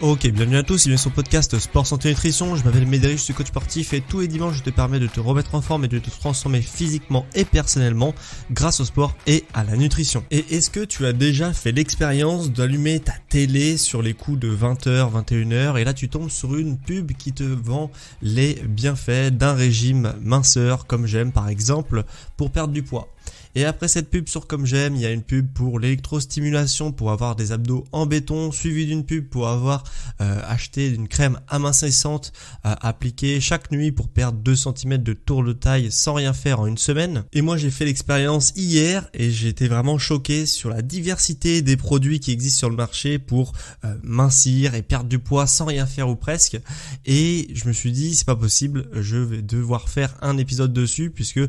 Ok, bienvenue à tous et bienvenue sur le podcast Sport Santé Nutrition. Je m'appelle Médéric, je suis coach sportif et tous les dimanches je te permets de te remettre en forme et de te transformer physiquement et personnellement grâce au sport et à la nutrition. Et est-ce que tu as déjà fait l'expérience d'allumer ta télé sur les coups de 20h, 21h et là tu tombes sur une pub qui te vend les bienfaits d'un régime minceur comme j'aime par exemple pour perdre du poids. Et après cette pub sur Comme J'aime, il y a une pub pour l'électrostimulation pour avoir des abdos en béton, suivi d'une pub pour avoir acheté une crème amincissante appliquée chaque nuit pour perdre 2 cm de tour de taille sans rien faire en une semaine. Et moi j'ai fait l'expérience hier et j'ai été vraiment choqué sur la diversité des produits qui existent sur le marché pour mincir et perdre du poids sans rien faire ou presque. Et je me suis dit c'est pas possible, je vais devoir faire un épisode dessus puisque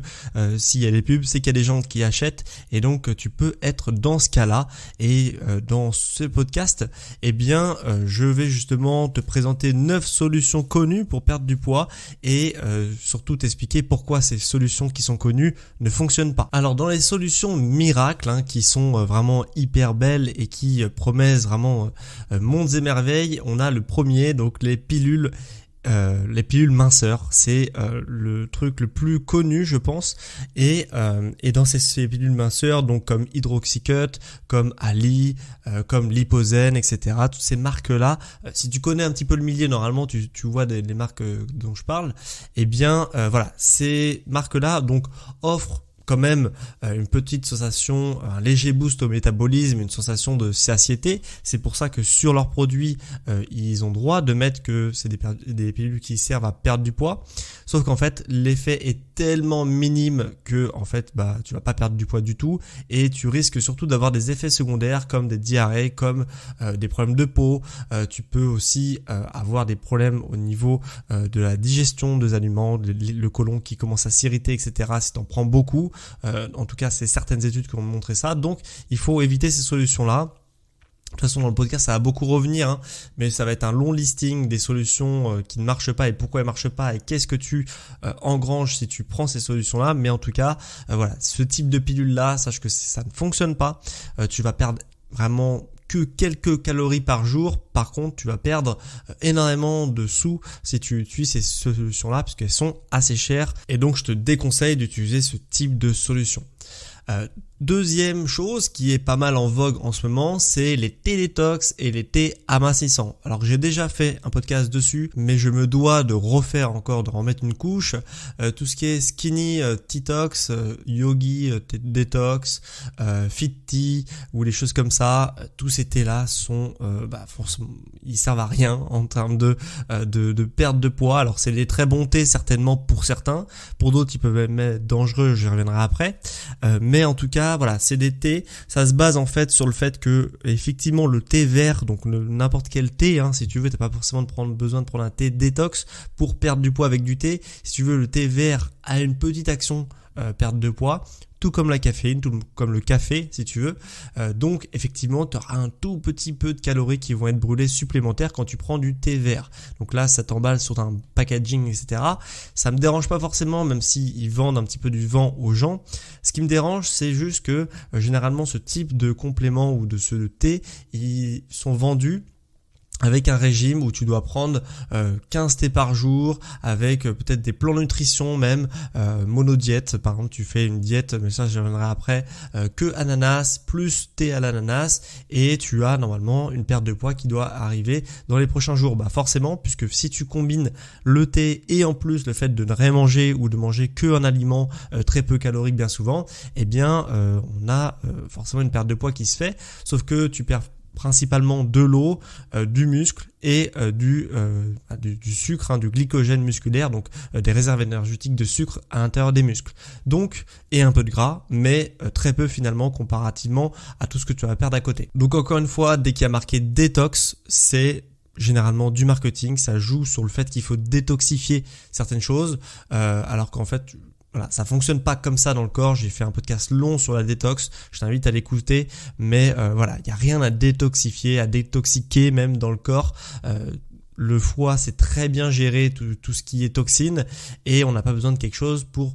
s'il y a des pubs c'est qu'il y a des gens qui achètent et donc tu peux être dans ce cas-là. Et dans ce podcast, eh bien je vais justement te présenter 9 solutions connues pour perdre du poids et surtout t'expliquer pourquoi ces solutions qui sont connues ne fonctionnent pas. Alors dans les solutions miracles qui sont vraiment hyper belles et qui promettent vraiment mondes et merveilles, on a le premier, donc les pilules minceurs, c'est le truc le plus connu je pense et dans ces pilules minceurs donc comme Hydroxycut, comme Ali, comme Lipozen, etc. Toutes ces marques là, si tu connais un petit peu le milieu normalement tu vois des marques dont je parle, et bien voilà, ces marques là donc offrent quand même une petite sensation, un léger boost au métabolisme, une sensation de satiété. C'est pour ça que sur leurs produits, ils ont droit de mettre que c'est des pilules qui servent à perdre du poids. Sauf qu'en fait, l'effet est tellement minime que en fait, tu vas pas perdre du poids du tout et tu risques surtout d'avoir des effets secondaires comme des diarrhées, comme des problèmes de peau. Tu peux aussi avoir des problèmes au niveau de la digestion des aliments, le côlon qui commence à s'irriter, etc. si t'en prends beaucoup. En tout cas, c'est certaines études qui ont montré ça. Donc, il faut éviter ces solutions-là. De toute façon, dans le podcast, ça va beaucoup revenir, mais ça va être un long listing des solutions qui ne marchent pas et pourquoi elles marchent pas et qu'est-ce que tu engranges si tu prends ces solutions-là. Mais en tout cas, voilà, ce type de pilule-là, sache que ça ne fonctionne pas. Tu vas perdre vraiment que quelques calories par jour. Par contre, tu vas perdre énormément de sous si tu utilises ces solutions-là puisqu'elles sont assez chères. Et donc, je te déconseille d'utiliser ce type de solution. Deuxième chose qui est pas mal en vogue en ce moment, c'est les thés détox et les thés amincissants. Alors j'ai déjà fait un podcast dessus, mais je me dois de refaire encore, de remettre une couche. Tout ce qui est skinny detox, yogi detox, fit tea ou les choses comme ça, tous ces thés là sont, forcément, ils servent à rien en termes de perte de poids. Alors c'est des très bons thés certainement pour certains, pour d'autres ils peuvent même être dangereux, j'y reviendrai après. Mais en tout cas voilà, c'est des thés, ça se base en fait sur le fait que effectivement le thé vert, donc n'importe quel thé, si tu veux, t'as pas forcément besoin de prendre un thé détox pour perdre du poids avec du thé. Si tu veux, le thé vert a une petite action perte de poids, tout comme la caféine, tout comme le café si tu veux. Donc effectivement, tu auras un tout petit peu de calories qui vont être brûlées supplémentaires quand tu prends du thé vert. Donc là, ça t'emballe sur un packaging, etc. Ça me dérange pas forcément, même s'ils vendent un petit peu du vent aux gens. Ce qui me dérange, c'est juste que généralement, ce type de complément ou de ce thé, ils sont vendus avec un régime où tu dois prendre 15 thés par jour avec peut-être des plans de nutrition même, monodiète. Par exemple, tu fais une diète, mais ça je reviendrai après, que ananas plus thé à l'ananas et tu as normalement une perte de poids qui doit arriver dans les prochains jours. Forcément, puisque si tu combines le thé et en plus le fait de ne rien manger ou de manger que un aliment très peu calorique bien souvent, eh bien on a forcément une perte de poids qui se fait, sauf que tu perds principalement de l'eau, du muscle et du sucre, du glycogène musculaire, donc des réserves énergétiques de sucre à l'intérieur des muscles. Donc, et un peu de gras, mais très peu finalement comparativement à tout ce que tu vas perdre à côté. Donc encore une fois, dès qu'il y a marqué détox, c'est généralement du marketing, ça joue sur le fait qu'il faut détoxifier certaines choses, alors qu'en fait voilà, ça fonctionne pas comme ça dans le corps. J'ai fait un podcast long sur la détox, je t'invite à l'écouter, mais voilà, il y a rien à détoxifier, à détoxiquer même dans le corps. le foie c'est très bien géré tout ce qui est toxine et on n'a pas besoin de quelque chose pour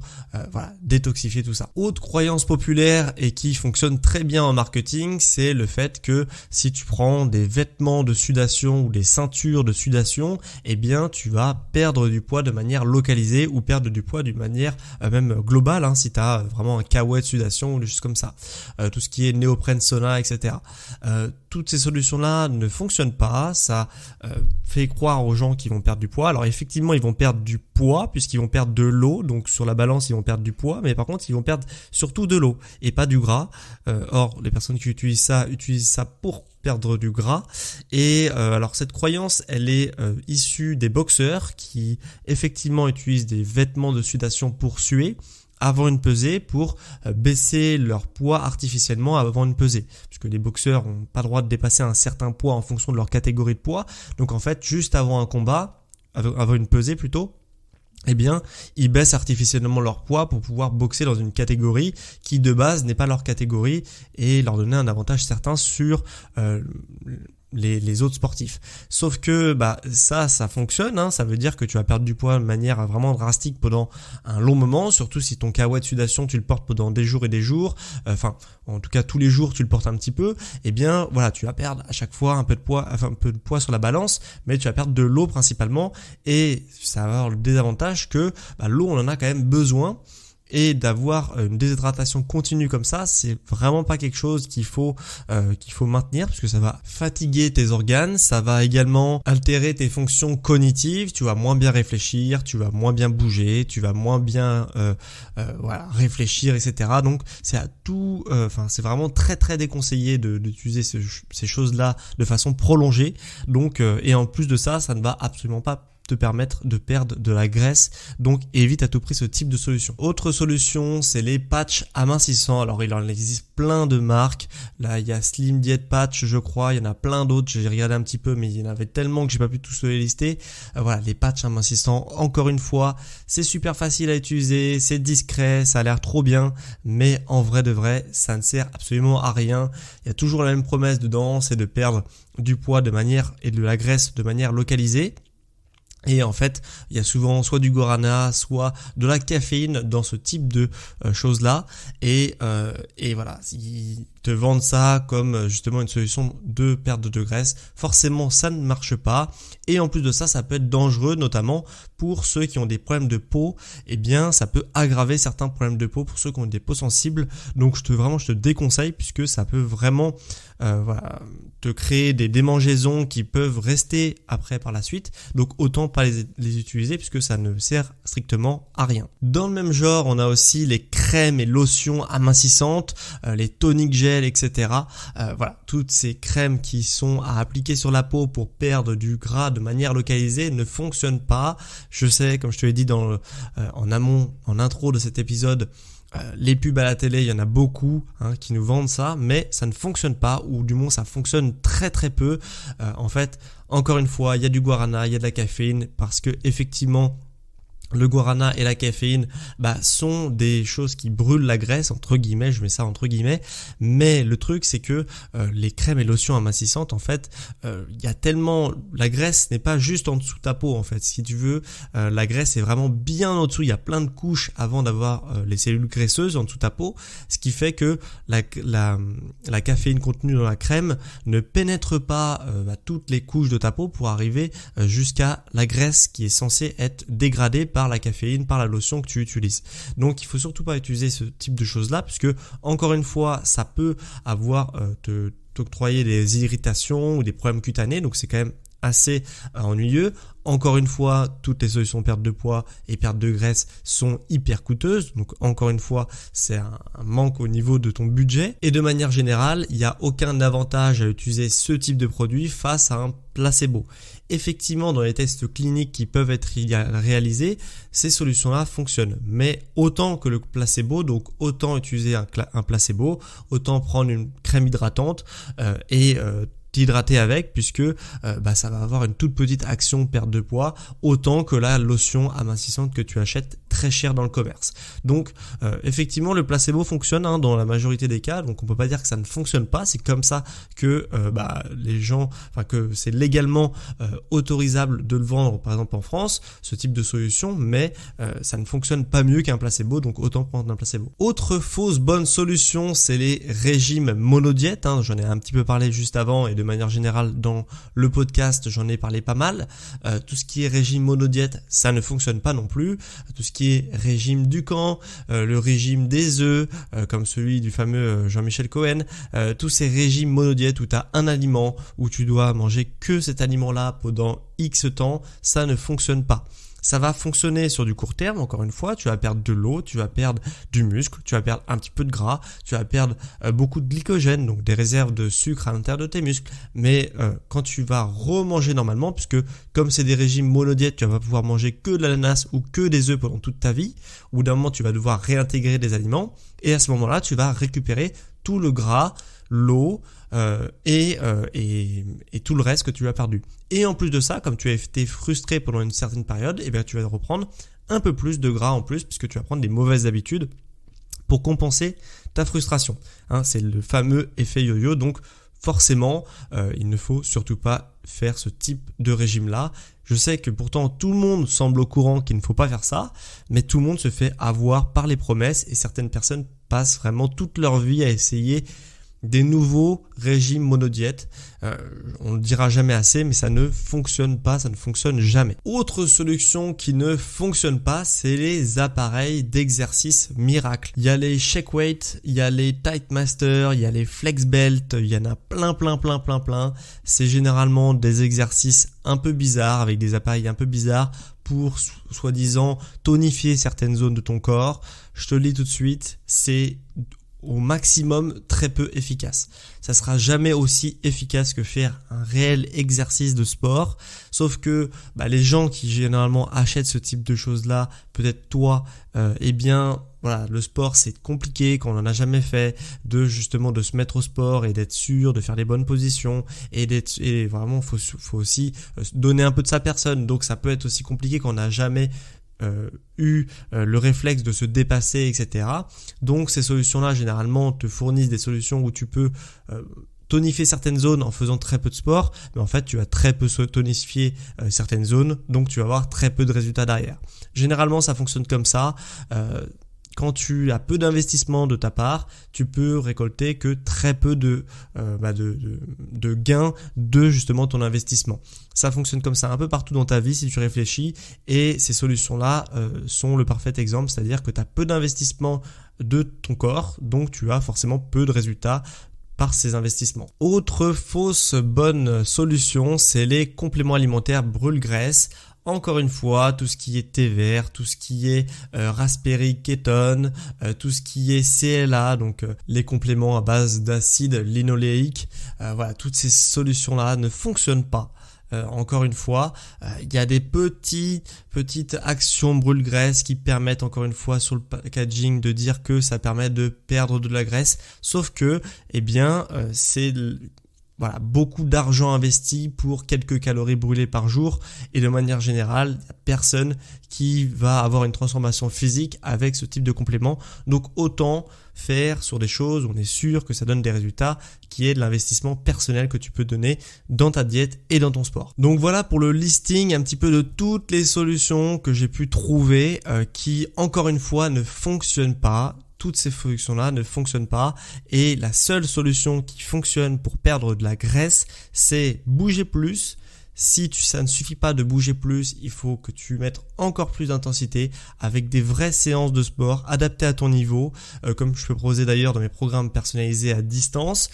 détoxifier tout ça. Autre croyance populaire et qui fonctionne très bien en marketing, c'est le fait que si tu prends des vêtements de sudation ou des ceintures de sudation, eh bien tu vas perdre du poids de manière localisée ou perdre du poids d'une manière même globale, hein, si tu as vraiment un kawaii de sudation ou des choses comme ça. Tout ce qui est néoprène sauna, etc. Toutes ces solutions-là ne fonctionnent pas, ça fait croire aux gens qu'ils vont perdre du poids. Alors effectivement, ils vont perdre du poids puisqu'ils vont perdre de l'eau, donc sur la balance, ils vont perdre du poids, mais par contre, ils vont perdre surtout de l'eau et pas du gras. Or, les personnes qui utilisent ça pour perdre du gras. Et alors cette croyance, elle est issue des boxeurs qui effectivement utilisent des vêtements de sudation pour suer avant une pesée pour baisser leur poids artificiellement avant une pesée. Puisque les boxeurs n'ont pas le droit de dépasser un certain poids en fonction de leur catégorie de poids. Donc en fait, juste avant un combat, avant une pesée plutôt, eh bien, ils baissent artificiellement leur poids pour pouvoir boxer dans une catégorie qui de base n'est pas leur catégorie et leur donner un avantage certain sur les autres sportifs. Sauf que ça fonctionne, hein, ça veut dire que tu vas perdre du poids de manière vraiment drastique pendant un long moment, surtout si ton kawaii de sudation tu le portes pendant des jours et des jours, en tout cas tous les jours tu le portes un petit peu, eh bien voilà, tu vas perdre à chaque fois un peu de poids sur la balance, mais tu vas perdre de l'eau principalement et ça va avoir le désavantage que l'eau on en a quand même besoin. Et d'avoir une déshydratation continue comme ça, c'est vraiment pas quelque chose qu'il faut maintenir parce que ça va fatiguer tes organes, ça va également altérer tes fonctions cognitives, tu vas moins bien réfléchir, tu vas moins bien bouger, tu vas moins bien réfléchir, etc. Donc c'est c'est vraiment très très déconseillé d'utiliser ces choses-là de façon prolongée. Donc et en plus de ça, ça ne va absolument pas te permettre de perdre de la graisse, donc évite à tout prix ce type de solution. Autre solution, c'est les patchs amincissants. Alors il en existe plein de marques, là il y a Slim Diet Patch je crois, il y en a plein d'autres, j'ai regardé un petit peu mais il y en avait tellement que j'ai pas pu tous les lister. Les patchs amincissants, encore une fois, c'est super facile à utiliser, c'est discret, ça a l'air trop bien, mais en vrai de vrai, ça ne sert absolument à rien. Il y a toujours la même promesse dedans, c'est de perdre du poids et de la graisse de manière localisée. Et en fait, il y a souvent soit du guarana, soit de la caféine dans ce type de choses-là. Et voilà, ils te vendent ça comme justement une solution de perte de graisse. Forcément, ça ne marche pas. Et en plus de ça, ça peut être dangereux, notamment pour ceux qui ont des problèmes de peau. Eh bien, ça peut aggraver certains problèmes de peau pour ceux qui ont des peaux sensibles. Donc, je te déconseille puisque ça peut vraiment te créer des démangeaisons qui peuvent rester après par la suite. Donc, autant pas les utiliser puisque ça ne sert strictement à rien. Dans le même genre, on a aussi les crèmes et lotions amincissantes, les tonic gel, etc. Toutes ces crèmes qui sont à appliquer sur la peau pour perdre du gras de manière localisée ne fonctionnent pas. Je sais, comme je te l'ai dit en amont, en intro de cet épisode, les pubs à la télé, il y en a beaucoup qui nous vendent ça, mais ça ne fonctionne pas, ou du moins ça fonctionne très très peu. En fait, encore une fois, il y a du guarana, il y a de la caféine, parce que effectivement, le guarana et la caféine sont des choses qui brûlent la graisse, entre guillemets, je mets ça entre guillemets, mais le truc c'est que les crèmes et lotions amincissantes, en fait, il y a tellement, la graisse n'est pas juste en dessous de ta peau, en fait, si tu veux, la graisse est vraiment bien en dessous, il y a plein de couches avant d'avoir les cellules graisseuses en dessous de ta peau, ce qui fait que la caféine contenue dans la crème ne pénètre pas toutes les couches de ta peau pour arriver jusqu'à la graisse qui est censée être dégradée par la caféine, par la lotion que tu utilises. Donc il faut surtout pas utiliser ce type de choses là, puisque encore une fois ça peut t'octroyer des irritations ou des problèmes cutanés, donc c'est quand même assez ennuyeux. Encore une fois, toutes les solutions perte de poids et perte de graisse sont hyper coûteuses. Donc encore une fois, c'est un manque au niveau de ton budget. Et de manière générale, il n'y a aucun avantage à utiliser ce type de produit face à un placebo. Effectivement, dans les tests cliniques qui peuvent être réalisés, ces solutions-là fonctionnent. Mais autant que le placebo, donc autant utiliser un placebo, autant prendre une crème hydratante et t'hydrater avec, puisque ça va avoir une toute petite action perte de poids, autant que la lotion amincissante que tu achètes très cher dans le commerce. Donc effectivement le placebo fonctionne dans la majorité des cas, donc on peut pas dire que ça ne fonctionne pas, c'est comme ça que que c'est légalement autorisable de le vendre par exemple en France, ce type de solution, mais ça ne fonctionne pas mieux qu'un placebo, donc autant prendre un placebo. Autre fausse bonne solution, c'est les régimes monodiètes, j'en ai un petit peu parlé juste avant et de manière générale dans le podcast j'en ai parlé pas mal. Tout ce qui est régime monodiète, ça ne fonctionne pas non plus. Tout ce qui est régime Dukan, le régime des œufs, comme celui du fameux Jean-Michel Cohen, tous ces régimes monodiètes où tu as un aliment, où tu dois manger que cet aliment-là pendant X temps, ça ne fonctionne pas. Ça va fonctionner sur du court terme, encore une fois, tu vas perdre de l'eau, tu vas perdre du muscle, tu vas perdre un petit peu de gras, tu vas perdre beaucoup de glycogène, donc des réserves de sucre à l'intérieur de tes muscles. Mais quand tu vas remanger normalement, puisque comme c'est des régimes monodiètes, tu vas pas pouvoir manger que de l'ananas ou que des œufs pendant toute ta vie, au bout d'un moment tu vas devoir réintégrer des aliments, et à ce moment-là tu vas récupérer tout le gras, l'eau et tout le reste que tu as perdu. Et en plus de ça, comme tu as été frustré pendant une certaine période, tu vas reprendre un peu plus de gras en plus, puisque tu vas prendre des mauvaises habitudes pour compenser ta frustration. C'est le fameux effet yo-yo, donc forcément, il ne faut surtout pas faire ce type de régime-là. Je sais que pourtant tout le monde semble au courant qu'il ne faut pas faire ça, mais tout le monde se fait avoir par les promesses et certaines personnes passent vraiment toute leur vie à essayer des nouveaux régimes monodiètes. On ne le dira jamais assez, mais ça ne fonctionne pas, ça ne fonctionne jamais. Autre solution qui ne fonctionne pas, c'est les appareils d'exercice miracle. Il y a les Shake Weight, il y a les Tight Master, il y a les Flex Belt, il y en a plein. C'est généralement des exercices un peu bizarres, avec des appareils un peu bizarres, pour soi-disant tonifier certaines zones de ton corps. Je te le dis tout de suite, c'est au maximum très peu efficace. Ça sera jamais aussi efficace que faire un réel exercice de sport, sauf que les gens qui généralement achètent ce type de choses-là, peut-être toi, le sport c'est compliqué quand on n'en a jamais fait, de se mettre au sport et d'être sûr de faire les bonnes positions et vraiment faut aussi donner un peu de sa personne, donc ça peut être aussi compliqué quand on n'a jamais le réflexe de se dépasser, etc. Donc ces solutions-là généralement te fournissent des solutions où tu peux tonifier certaines zones en faisant très peu de sport, mais en fait tu vas très peu tonifier certaines zones, donc tu vas avoir très peu de résultats derrière. Généralement ça fonctionne comme ça. Quand tu as peu d'investissement de ta part, tu peux récolter que très peu de gains de justement ton investissement. Ça fonctionne comme ça un peu partout dans ta vie si tu réfléchis, et ces solutions-là sont le parfait exemple, c'est-à-dire que tu as peu d'investissement de ton corps, donc tu as forcément peu de résultats par ces investissements. Autre fausse bonne solution, c'est les compléments alimentaires brûle-graisse. Encore une fois, tout ce qui est thé vert, tout ce qui est raspberry ketone, tout ce qui est CLA, donc les compléments à base d'acide linoléique, toutes ces solutions-là ne fonctionnent pas. Encore une fois, il y a des petites actions brûle-graisse qui permettent encore une fois sur le packaging de dire que ça permet de perdre de la graisse, sauf que c'est beaucoup d'argent investi pour quelques calories brûlées par jour, et de manière générale, il n'y a personne qui va avoir une transformation physique avec ce type de complément. Donc autant faire sur des choses où on est sûr que ça donne des résultats, qui est de l'investissement personnel que tu peux donner dans ta diète et dans ton sport. Donc voilà pour le listing un petit peu de toutes les solutions que j'ai pu trouver qui, encore une fois, ne fonctionnent pas. Toutes ces solutions-là ne fonctionnent pas, et la seule solution qui fonctionne pour perdre de la graisse, c'est bouger plus. Si ça ne suffit pas de bouger plus, il faut que tu mettes encore plus d'intensité avec des vraies séances de sport adaptées à ton niveau, comme je peux proposer d'ailleurs dans mes programmes personnalisés à distance.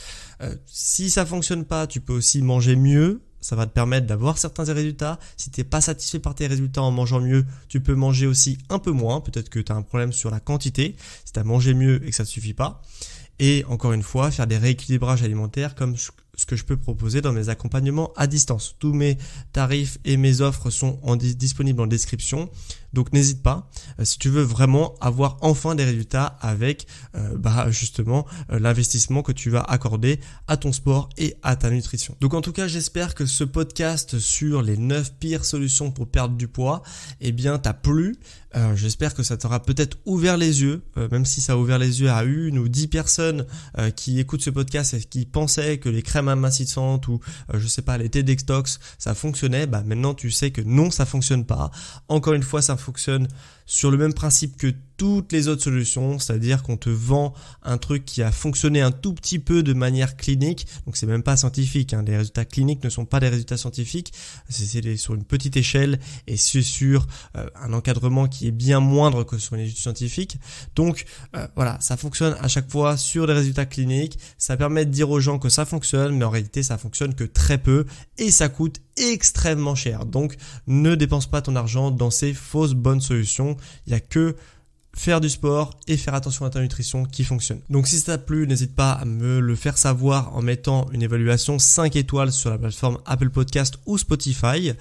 Si ça fonctionne pas, tu peux aussi manger mieux. Ça va te permettre d'avoir certains résultats. Si tu n'es pas satisfait par tes résultats en mangeant mieux, tu peux manger aussi un peu moins. Peut-être que tu as un problème sur la quantité, si tu as mangé mieux et que ça ne suffit pas. Et encore une fois, faire des rééquilibrages alimentaires comme ce que je peux proposer dans mes accompagnements à distance. Tous mes tarifs et mes offres sont disponibles en description. Donc n'hésite pas si tu veux vraiment avoir enfin des résultats avec justement l'investissement que tu vas accorder à ton sport et à ta nutrition. Donc en tout cas, j'espère que ce podcast sur les 9 pires solutions pour perdre du poids, t'a plu. J'espère que ça t'aura peut-être ouvert les yeux, même si ça a ouvert les yeux à 1 ou 10 personnes qui écoutent ce podcast et qui pensaient que les crèmes amincissantes ou les TEDx Talks ça fonctionnait. Maintenant tu sais que non, ça fonctionne pas. Encore une fois, ça fonctionne sur le même principe que toutes les autres solutions, c'est-à-dire qu'on te vend un truc qui a fonctionné un tout petit peu de manière clinique, donc c'est même pas scientifique, les résultats cliniques ne sont pas des résultats scientifiques, c'est sur une petite échelle et c'est sur un encadrement qui est bien moindre que sur une étude scientifique. Donc ça fonctionne à chaque fois sur des résultats cliniques, ça permet de dire aux gens que ça fonctionne, mais en réalité ça fonctionne que très peu et ça coûte extrêmement cher. Donc ne dépense pas ton argent dans ces fausses bonnes solutions, il n'y a que faire du sport et faire attention à ta nutrition qui fonctionne. Donc si ça t'a plu, n'hésite pas à me le faire savoir en mettant une évaluation 5 étoiles sur la plateforme Apple Podcast ou Spotify.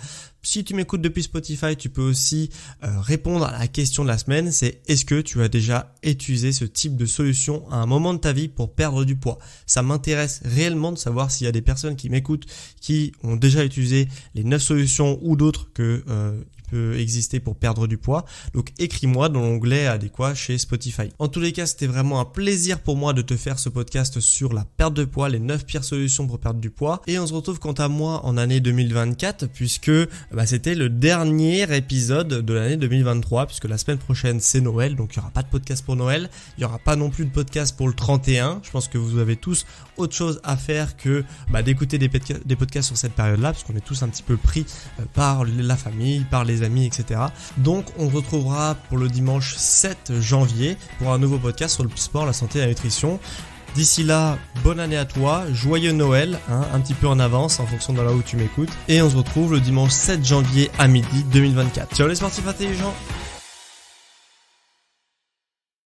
Si tu m'écoutes depuis Spotify, tu peux aussi répondre à la question de la semaine, c'est est-ce que tu as déjà utilisé ce type de solution à un moment de ta vie pour perdre du poids? Ça m'intéresse réellement de savoir s'il y a des personnes qui m'écoutent qui ont déjà utilisé les 9 solutions ou d'autres que peut exister pour perdre du poids. Donc écris-moi dans l'onglet adéquat chez Spotify. En tous les cas, c'était vraiment un plaisir pour moi de te faire ce podcast sur la perte de poids, les 9 pires solutions pour perdre du poids. Et on se retrouve quant à moi en année 2024 puisque c'était le dernier épisode de l'année 2023 puisque la semaine prochaine c'est Noël, donc il n'y aura pas de podcast pour Noël, il n'y aura pas non plus de podcast pour le 31. Je pense que vous avez tous autre chose à faire que d'écouter des podcasts sur cette période-là parce qu'on est tous un petit peu pris par la famille, par les amis, etc. Donc on se retrouvera pour le dimanche 7 janvier pour un nouveau podcast sur le sport, la santé et la nutrition. D'ici là, bonne année à toi, joyeux Noël, un petit peu en avance en fonction de là où tu m'écoutes. Et on se retrouve le dimanche 7 janvier à midi 2024. Ciao les sportifs intelligents!